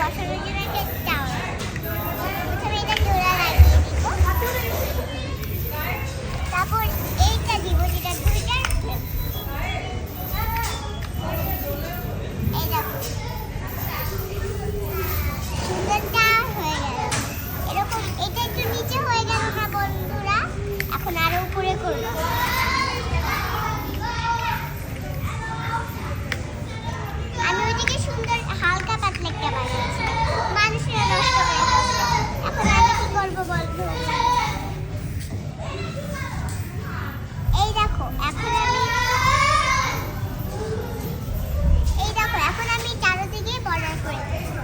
বসানোর জন্য একটা টাওয়ার। প্রথমে এটা জোড়া লাগিয়ে দিব, তারপর এইটা দিব যেটা দুইটা। এই দেখো সুন্দরটা হয়ে গেল। এরকম এটা একটু নিচে হয়ে গেল না বন্ধুরা, এখন আরো উপরে করব। আমি ওইদিকে সুন্দর হালকা পাতলা একটা বানিয়েছি, মানুষেরা নষ্ট করে ফেলছে। এখন আমি কি করবো বন্ধু? এই দেখো এখন আমি চারদিকে বর্ডার করে দিচ্ছি।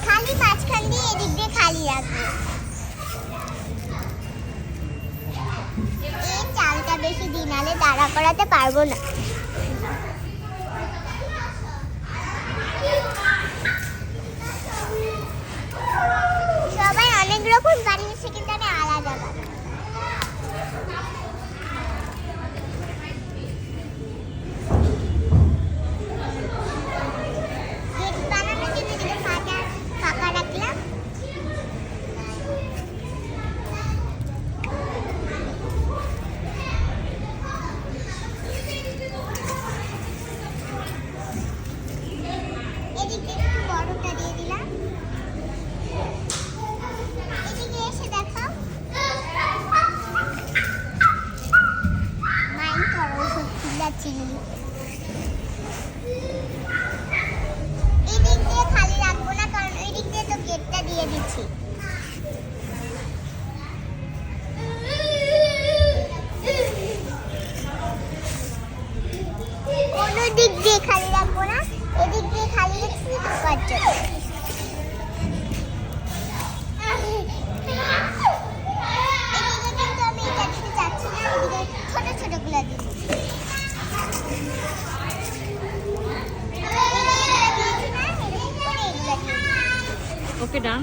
খালি মাঝখান দিয়ে এদিক দিয়ে খালি রাখবো। এই চালটা বেশি দিন আলে দাঁড়া করাতে পারবো না। সবাই অনেক রকম বানিয়েছে, কিন্তু আমি আলাদা বানাই। গেট বানানোর জন্য এদিকে ফাঁকা রাখলাম। এদিকে একটু বড়টা দিয়ে দিলাম। এদিকে এসে দেখো মাইন করো চিল্লাচিল্লি। এদিক দিয়ে খালি রাখবো না, কারণ ওই দিক দিয়ে তো গেটটা দিয়ে দিচ্ছি। কোনো দিক দিয়ে খালি রাখবো না, এদিক দিয়ে খালি রাখছি ঢোকার জন্য। এদিকে কিন্তু আমি এটা দিতে চাচ্ছি না, এদিকে ছোট ছোট গুলো দিচ্ছি। ওকে ডান।